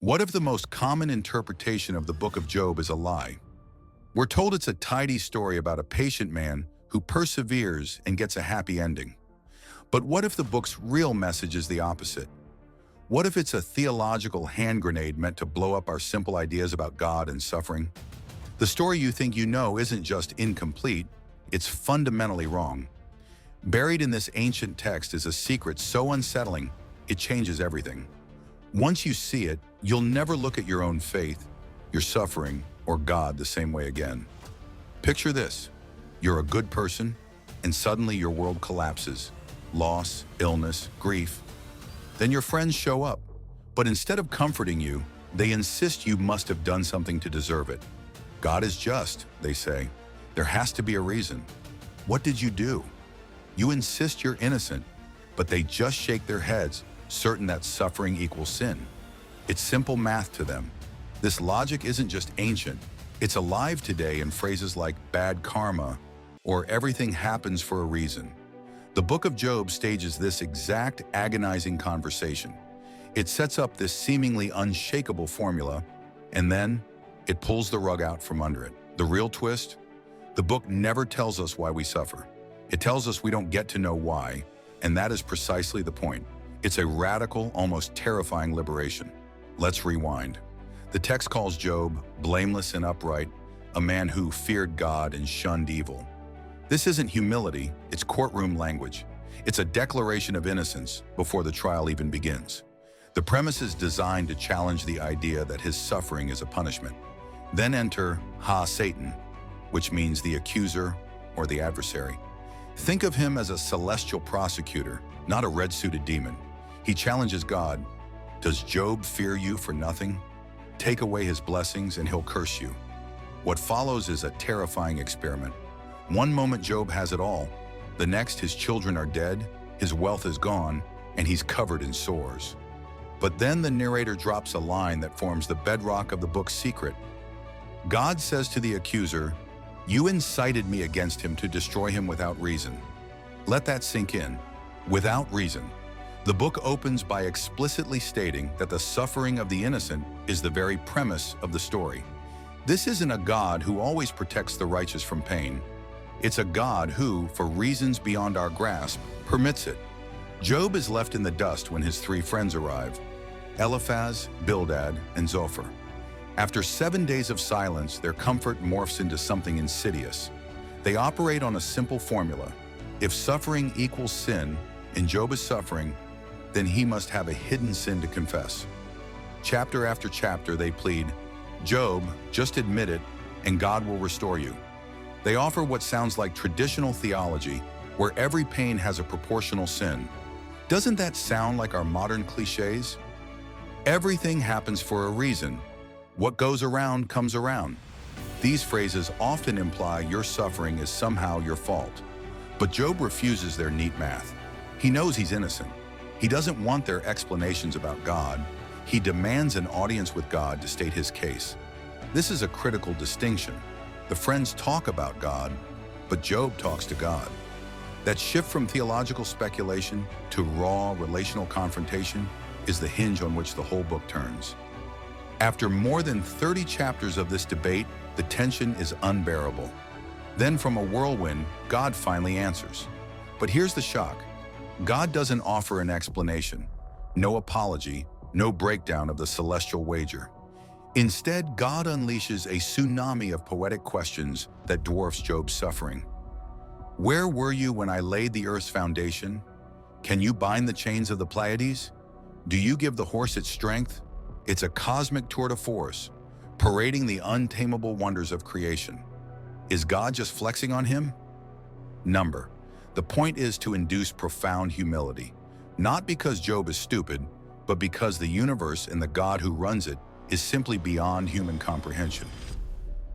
What if the most common interpretation of the book of Job is a lie? We're told it's a tidy story about a patient man who perseveres and gets a happy ending. But what if the book's real message is the opposite? What if it's a theological hand grenade meant to blow up our simple ideas about God and suffering? The story you think you know isn't just incomplete, it's fundamentally wrong. Buried in this ancient text is a secret so unsettling, it changes everything. Once you see it, you'll never look at your own faith, your suffering, or God the same way again. Picture this. You're a good person, and suddenly your world collapses. Loss, illness, grief. Then your friends show up, but instead of comforting you, they insist you must have done something to deserve it. God is just, they say. There has to be a reason. What did you do? You insist you're innocent, but they just shake their heads, certain that suffering equals sin. It's simple math to them. This logic isn't just ancient, it's alive today in phrases like bad karma or everything happens for a reason. The book of Job stages this exact agonizing conversation. It sets up this seemingly unshakable formula, and then it pulls the rug out from under it. The real twist? The book never tells us why we suffer. It tells us we don't get to know why, and that is precisely the point. It's a radical, almost terrifying liberation. Let's rewind. The text calls Job blameless and upright, a man who feared God and shunned evil. This isn't humility, it's courtroom language. It's a declaration of innocence before the trial even begins. The premise is designed to challenge the idea that his suffering is a punishment. Then enter Satan, which means the accuser or the adversary. Think of him as a celestial prosecutor, not a red-suited demon. He challenges God. Does Job fear you for nothing? Take away his blessings and he'll curse you. What follows is a terrifying experiment. One moment Job has it all. The next, his children are dead, his wealth is gone, and he's covered in sores. But then the narrator drops a line that forms the bedrock of the book's secret. God says to the accuser, "You incited me against him to destroy him without reason." Let that sink in. Without reason. The book opens by explicitly stating that the suffering of the innocent is the very premise of the story. This isn't a God who always protects the righteous from pain. It's a God who, for reasons beyond our grasp, permits it. Job is left in the dust when his three friends arrive: Eliphaz, Bildad, and Zophar. After 7 days of silence, their comfort morphs into something insidious. They operate on a simple formula. If suffering equals sin, and Job is suffering, then he must have a hidden sin to confess. Chapter after chapter, they plead, "Job, just admit it, and God will restore you." They offer what sounds like traditional theology, where every pain has a proportional sin. Doesn't that sound like our modern cliches? Everything happens for a reason. What goes around comes around. These phrases often imply your suffering is somehow your fault. But Job refuses their neat math. He knows he's innocent. He doesn't want their explanations about God. He demands an audience with God to state his case. This is a critical distinction. The friends talk about God, but Job talks to God. That shift from theological speculation to raw relational confrontation is the hinge on which the whole book turns. After more than 30 chapters of this debate, the tension is unbearable. Then from a whirlwind, God finally answers. But here's the shock. God doesn't offer an explanation, no apology, no breakdown of the celestial wager. Instead, God unleashes a tsunami of poetic questions that dwarfs Job's suffering. Where were you when I laid the earth's foundation? Can you bind the chains of the Pleiades? Do you give the horse its strength? It's a cosmic tour de force, parading the untamable wonders of creation. Is God just flexing on him? Number. The point is to induce profound humility, not because Job is stupid, but because the universe and the God who runs it is simply beyond human comprehension.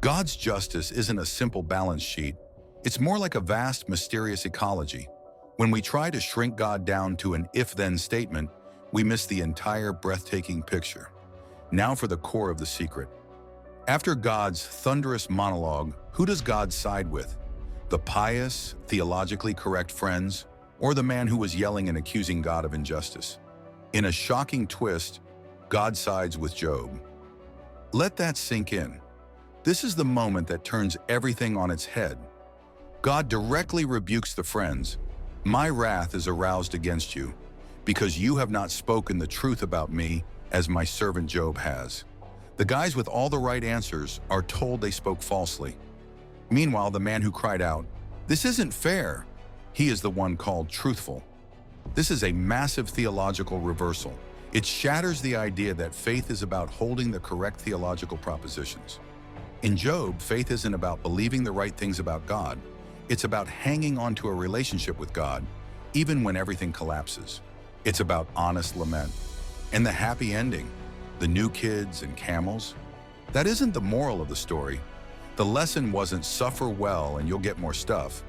God's justice isn't a simple balance sheet. It's more like a vast, mysterious ecology. When we try to shrink God down to an if-then statement, we miss the entire breathtaking picture. Now for the core of the secret. After God's thunderous monologue, who does God side with? The pious, theologically correct friends, or the man who was yelling and accusing God of injustice? In a shocking twist, God sides with Job. Let that sink in. This is the moment that turns everything on its head. God directly rebukes the friends. My wrath is aroused against you, because you have not spoken the truth about me as my servant Job has. The guys with all the right answers are told they spoke falsely. Meanwhile, the man who cried out, "This isn't fair," he is the one called truthful. This is a massive theological reversal. It shatters the idea that faith is about holding the correct theological propositions. In Job, faith isn't about believing the right things about God. It's about hanging on to a relationship with God, even when everything collapses. It's about honest lament. And the happy ending, the new kids and camels, that isn't the moral of the story. The lesson wasn't suffer well and you'll get more stuff.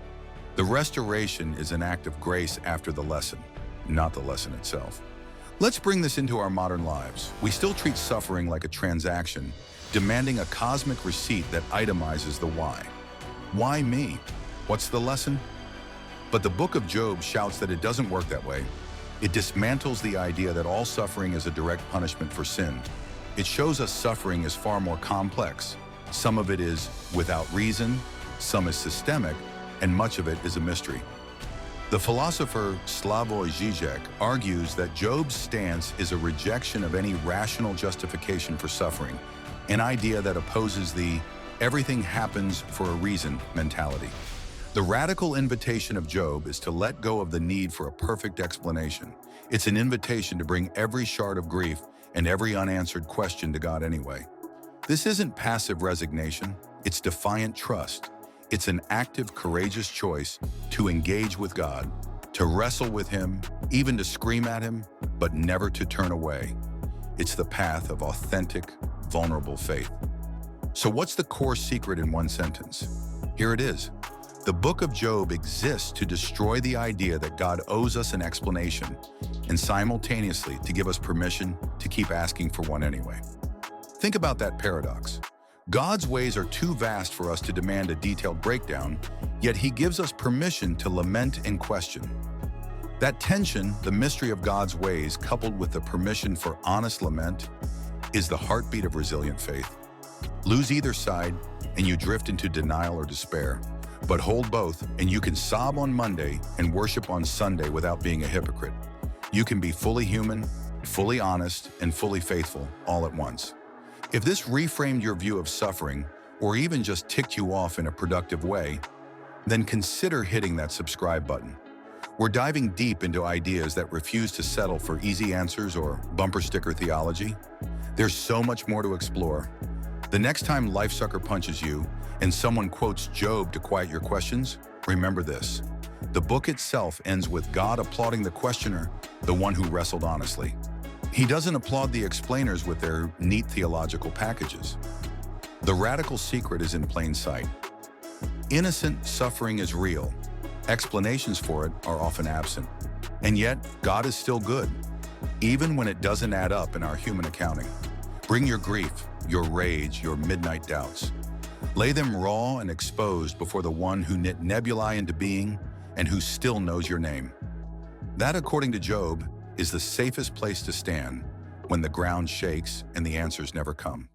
The restoration is an act of grace after the lesson, not the lesson itself. Let's bring this into our modern lives. We still treat suffering like a transaction, demanding a cosmic receipt that itemizes the why. Why me? What's the lesson? But the book of Job shouts that it doesn't work that way. It dismantles the idea that all suffering is a direct punishment for sin. It shows us suffering is far more complex. Some of it is without reason, some is systemic, and much of it is a mystery. The philosopher Slavoj Žižek argues that Job's stance is a rejection of any rational justification for suffering, an idea that opposes the "everything happens for a reason" mentality. The radical invitation of Job is to let go of the need for a perfect explanation. It's an invitation to bring every shard of grief and every unanswered question to God anyway. This isn't passive resignation, it's defiant trust. It's an active, courageous choice to engage with God, to wrestle with Him, even to scream at Him, but never to turn away. It's the path of authentic, vulnerable faith. So what's the core secret in one sentence? Here it is. The book of Job exists to destroy the idea that God owes us an explanation, and simultaneously to give us permission to keep asking for one anyway. Think about that paradox. God's ways are too vast for us to demand a detailed breakdown, yet He gives us permission to lament and question. That tension, the mystery of God's ways, coupled with the permission for honest lament, is the heartbeat of resilient faith. Lose either side, and you drift into denial or despair. But hold both, and you can sob on Monday and worship on Sunday without being a hypocrite. You can be fully human, fully honest, and fully faithful all at once. If this reframed your view of suffering, or even just ticked you off in a productive way, then consider hitting that subscribe button. We're diving deep into ideas that refuse to settle for easy answers or bumper sticker theology. There's so much more to explore. The next time life sucker punches you and someone quotes Job to quiet your questions, remember this. The book itself ends with God applauding the questioner, the one who wrestled honestly. He doesn't applaud the explainers with their neat theological packages. The radical secret is in plain sight. Innocent suffering is real. Explanations for it are often absent. And yet, God is still good, even when it doesn't add up in our human accounting. Bring your grief, your rage, your midnight doubts. Lay them raw and exposed before the one who knit nebulae into being and who still knows your name. That, according to Job, is the safest place to stand when the ground shakes and the answers never come.